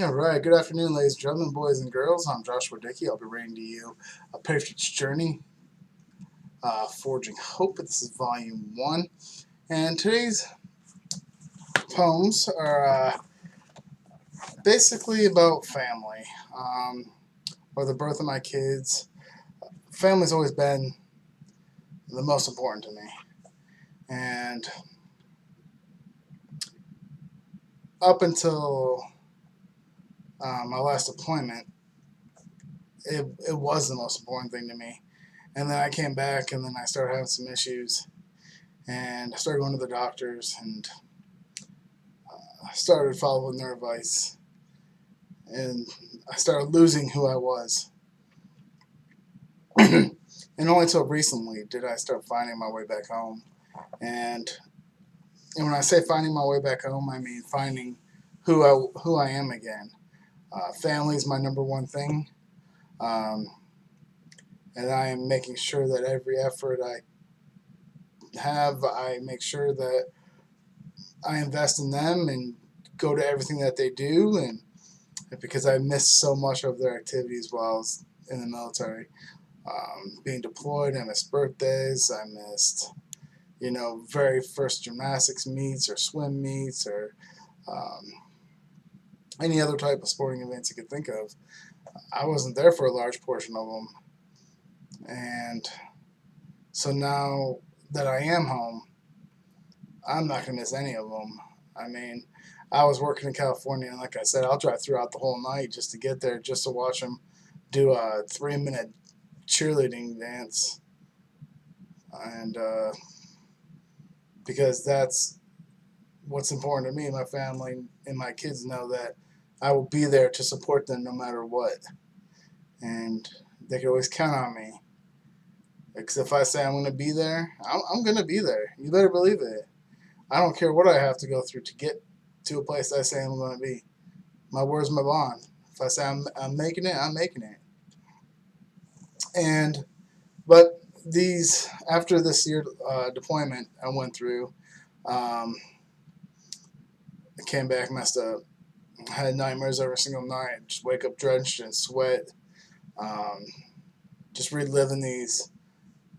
All right, good afternoon, ladies and gentlemen, boys and girls. I'm Joshua Dickey. I'll be reading to you A Patriot's Journey, Forging Hope. This is Volume 1. And today's poems are basically about family, or the birth of my kids. Family's always been the most important to me. And up until my last deployment, it was the most important thing to me. And then I came back and then I started having some issues. And I started going to the doctors and I started following their advice, and I started losing who I was. And only until recently did I start finding my way back home. And and when I say finding my way back home, I mean finding who I am again. Family is my number one thing, um, and I am making sure that every effort I have, I make sure that I invest in them and go to everything that they do, and because I missed so much of their activities while I was in the military. Being deployed, I missed birthdays. I missed, very first gymnastics meets or swim meets or um, any other type of sporting events you could think of. I wasn't there for a large portion of them. And so now that I am home, I'm not going to miss any of them. I mean, I was working in California, and like I said, I'll drive throughout the whole night just to get there, just to watch them do a 3 minute cheerleading dance. And because that's what's important to me. My family and my kids know that I will be there to support them no matter what, and they can always count on me. Because if I say I'm going to be there, I'm going to be there. You better believe it. I don't care what I have to go through to get to a place I say I'm going to be. My word's my bond. If I say I'm making it, I'm making it. And but these after this year deployment I went through, um, I came back messed up. I had nightmares every single night. Just wake up drenched in sweat. Um, just reliving these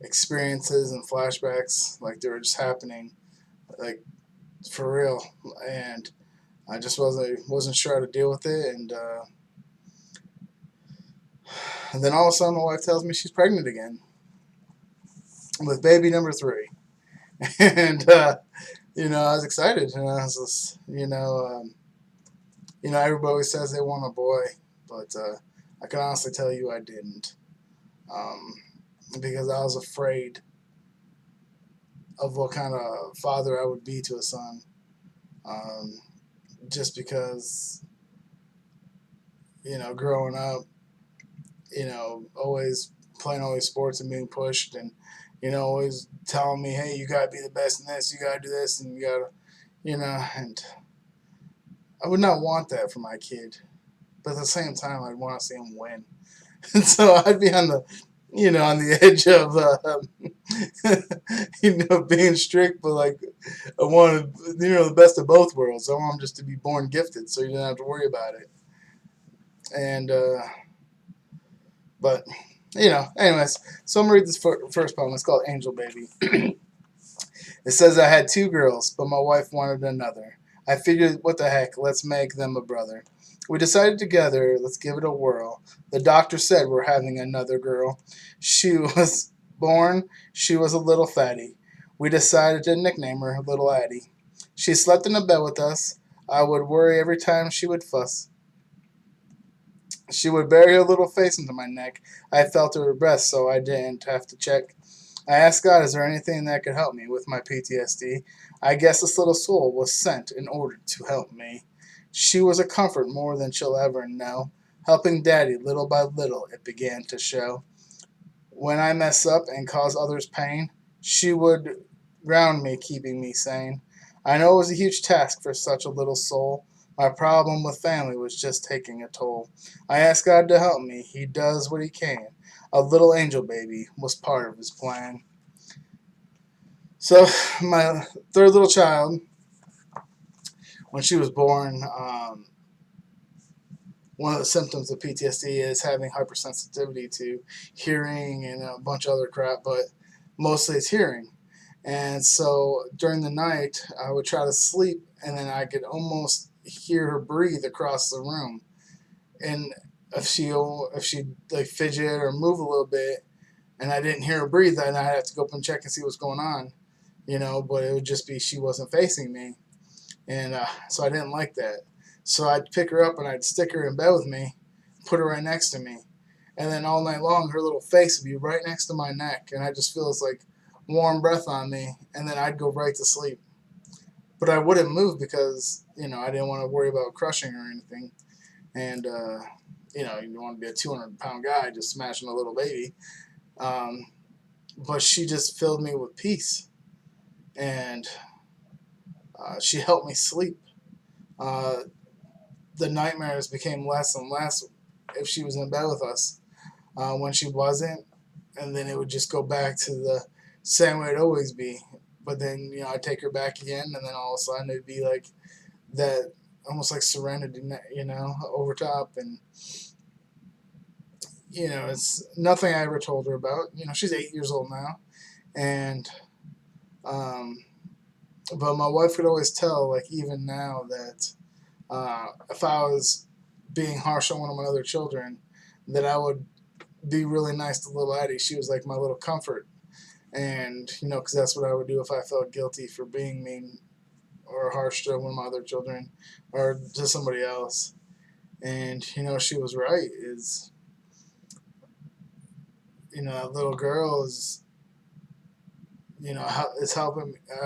experiences and flashbacks like they were just happening, like for real. And I just wasn't sure how to deal with it. And then all of a sudden, my wife tells me she's pregnant again with baby number 3. And I was excited. And I was just, everybody always says they want a boy, but I can honestly tell you I didn't, um, because I was afraid of what kind of father I would be to a son. Um, just because, growing up, always playing all these sports and being pushed and, always telling me, hey, you got to be the best in this, you got to do this, and you got to, and I would not want that for my kid. But at the same time, I'd want to see him win. And so I'd be on the edge of, being strict, but like I wanted, the best of both worlds. I want him just to be born gifted, so you don't have to worry about it. And but anyways, so I'm gonna read this first poem. It's called Angel Baby. It says I had 2 girls, but my wife wanted another. I figured, what the heck, let's make them a brother. We decided together, let's give it a whirl. The doctor said we're having another girl. She was born, she was a little fatty. We decided to nickname her Little Addie. She slept in the bed with us. I would worry every time she would fuss. She would bury her little face into my neck. I felt her breath, so I didn't have to check. I asked God, is there anything that could help me with my PTSD? I guess this little soul was sent in order to help me. She was a comfort more than she'll ever know. Helping Daddy little by little, it began to show. When I mess up and cause others pain, she would ground me, keeping me sane. I know it was a huge task for such a little soul. My problem with family was just taking a toll. I asked God to help me. He does what he can. A little angel baby was part of his plan. So, my third little child, when she was born, one of the symptoms of PTSD is having hypersensitivity to hearing and a bunch of other crap, but mostly it's hearing. And so during the night, I would try to sleep, and then I could almost hear her breathe across the room. And if she like fidget or move a little bit, and I didn't hear her breathe, then I'd have to go up and check and see what's going on, But it would just be she wasn't facing me, and so I didn't like that. So I'd pick her up and I'd stick her in bed with me, put her right next to me, and then all night long her little face would be right next to my neck, and I just feel it's like warm breath on me, and then I'd go right to sleep. But I wouldn't move because I didn't want to worry about crushing her or anything, and you don't want to be a 200-pound guy just smashing a little baby. Um, but she just filled me with peace, and she helped me sleep. Uh, the nightmares became less and less if she was in bed with us. When she wasn't, and then it would just go back to the same way it'd always be. But then I'd take her back again, and then all of a sudden it'd be like that, almost like serenity, over top. And it's nothing I ever told her about. She's 8 years old now, and um, but my wife could always tell, like even now, that if I was being harsh on one of my other children, that I would be really nice to little Eddie. She was like my little comfort, and because that's what I would do if I felt guilty for being mean or harsh to one of my other children or to somebody else. And she was right. Is that little girl is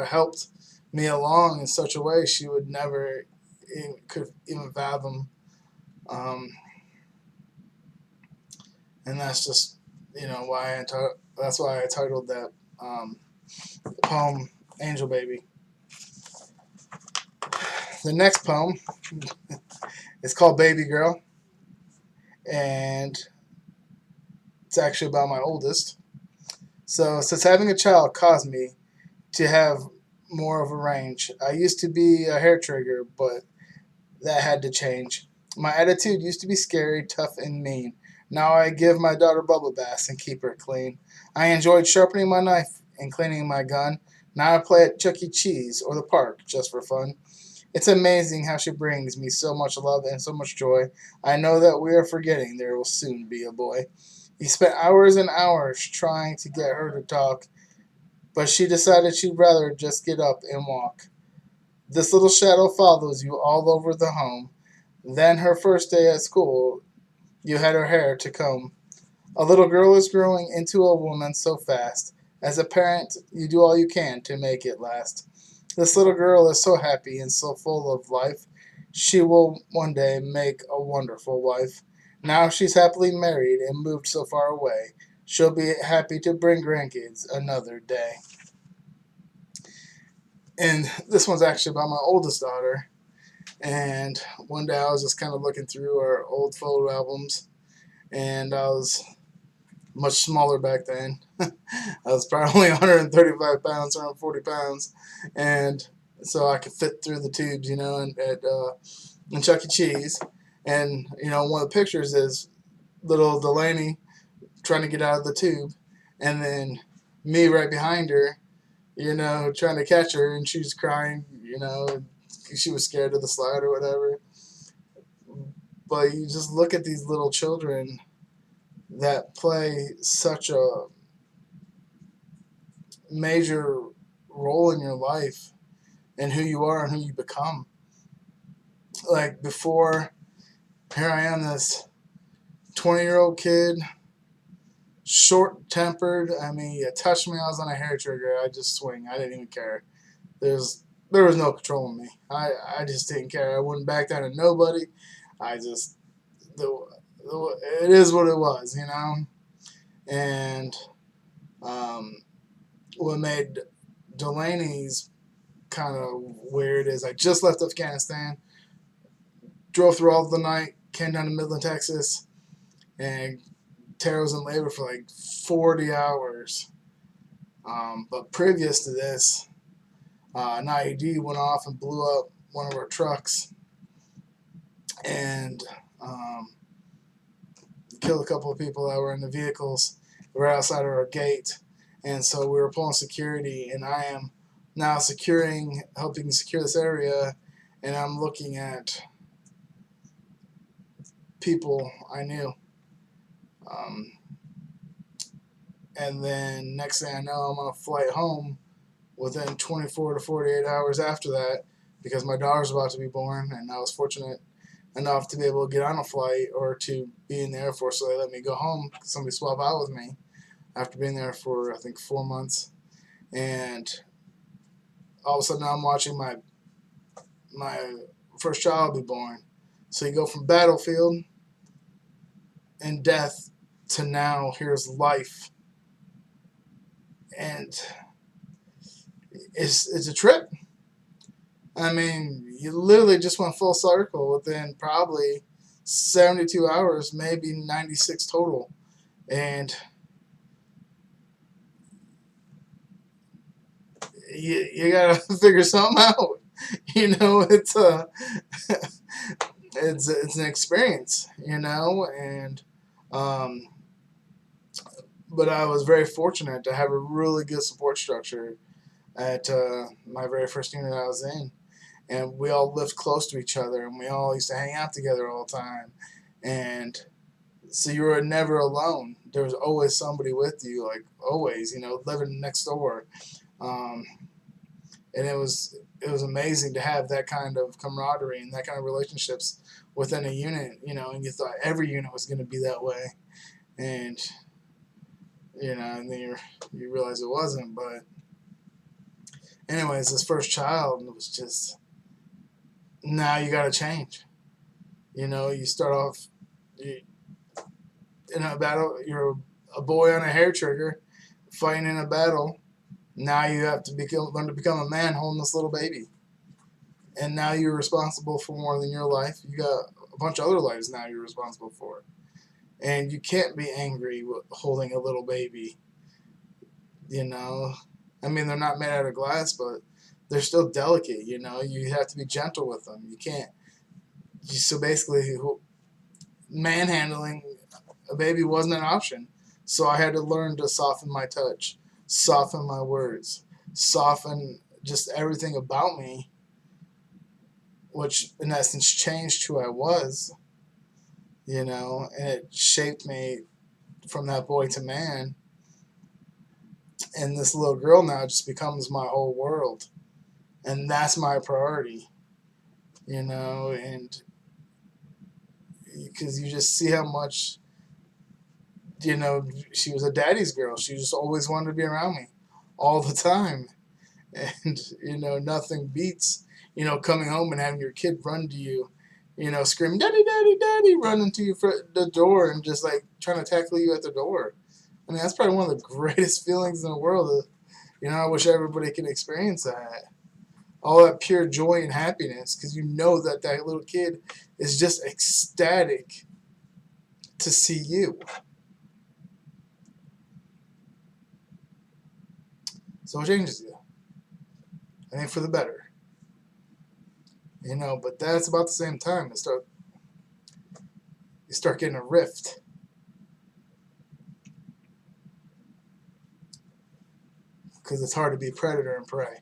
helped me along in such a way she would never could even fathom. Um, and that's just that's why I titled that poem "Angel Baby." The next poem is called "Baby Girl," and it's actually about my oldest. So, since having a child caused me to have more of a range, I used to be a hair trigger, but that had to change. My attitude used to be scary, tough, and mean. Now I give my daughter bubble baths and keep her clean. I enjoyed sharpening my knife and cleaning my gun. Now I play at Chuck E. Cheese or the park just for fun. It's amazing how she brings me so much love and so much joy. I know that we are forgetting there will soon be a boy. He spent hours and hours trying to get her to talk, but she decided she'd rather just get up and walk. This little shadow follows you all over the home. Then her first day at school, you had her hair to comb. A little girl is growing into a woman so fast. As a parent, you do all you can to make it last. This little girl is so happy and so full of life. She will one day make a wonderful wife. Now she's happily married and moved so far away. She'll be happy to bring grandkids another day. And this one's actually about my oldest daughter. And one day I was just kind of looking through our old photo albums, and I was much smaller back then. I was probably 135 pounds, 140 pounds, and so I could fit through the tubes, in Chuck E. Cheese. And one of the pictures is little Delaney trying to get out of the tube, and then me right behind her, trying to catch her, and she's crying, she was scared of the slide or whatever. But you just look at these little children that play such a major role in your life and who you are and who you become. Like before, here I am, this 20-year-old kid, short tempered. I mean, you touched me, I was on a hair trigger. I just swing. I didn't even care. There was no controlling me. I just didn't care. I wouldn't back down to nobody. I just it is what it was. And um, what made Delaney's kind of weird is I just left Afghanistan, drove through all of the night, came down to Midland, Texas, and Tara was in labor for like 40 hours. But previous to this, an IED went off and blew up one of our trucks, and killed a couple of people that were in the vehicles right outside of our gate. And so we were pulling security, and I am now helping secure this area, and I'm looking at people I knew. Um, and then next thing I know, I'm on a flight home within 24 to 48 hours after that, because my daughter's about to be born, and I was fortunate enough to be able to get on a flight or to be in the Air Force, so they let me go home. Somebody swap out with me after being there for, I think, 4 months. And all of a sudden now I'm watching my first child be born. So you go from battlefield and death to now here's life. And it's a trip. I mean, you literally just went full circle within probably 72 hours, maybe 96 total. And you gotta figure something out. It's it's an experience, and um, but I was very fortunate to have a really good support structure at my very first unit I was in, and we all lived close to each other, and we all used to hang out together all the time, and so you were never alone. There was always somebody with you, like always, living next door. Um, and it was amazing to have that kind of camaraderie and that kind of relationships within a unit, and you thought every unit was going to be that way, and and then you realize it wasn't. But anyways, this first child was just, now you got to change. You start off in a battle, you're a boy on a hair trigger fighting in a battle. Now you have to learn to become a man holding this little baby. And now you're responsible for more than your life. You got a bunch of other lives now you're responsible for. And you can't be angry with holding a little baby. I mean, they're not made out of glass, but they're still delicate. You have to be gentle with them. You can't. So basically, manhandling a baby wasn't an option. So I had to learn to soften my touch, soften my words, soften just everything about me, which in essence changed who I was, and it shaped me from that boy to man. And this little girl now just becomes my whole world. And that's my priority, and because you just see how much, she was a daddy's girl. She just always wanted to be around me all the time. And, nothing beats, coming home and having your kid run to you, screaming, "Daddy, daddy, daddy," running to you for the door and just like trying to tackle you at the door. I mean, that's probably one of the greatest feelings in the world. I wish everybody could experience that. All that pure joy and happiness, because that little kid is just ecstatic to see you. So it changes you. I think for the better. But that's about the same time you start getting a rift. Because it's hard to be predator and prey.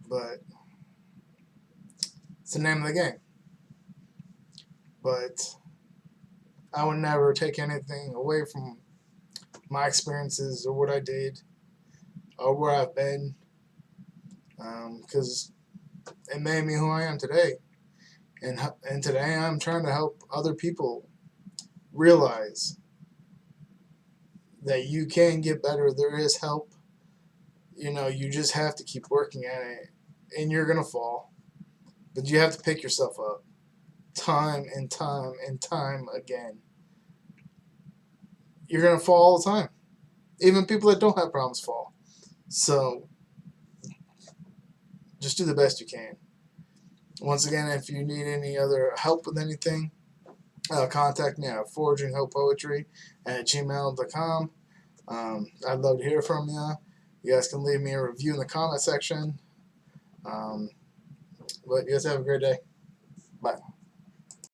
But it's the name of the game. But I would never take anything away from my experiences or what I did or where I've been, because it made me who I am today. And today I'm trying to help other people realize that you can get better. There is help. You just have to keep working at it, and you're going to fall. But you have to pick yourself up time and time and time again. You're going to fall all the time. Even people that don't have problems fall. So just do the best you can. Once again, if you need any other help with anything, contact me at forginghopepoetry@gmail.com. I'd love to hear from you. You guys can leave me a review in the comment section. But you guys have a great day.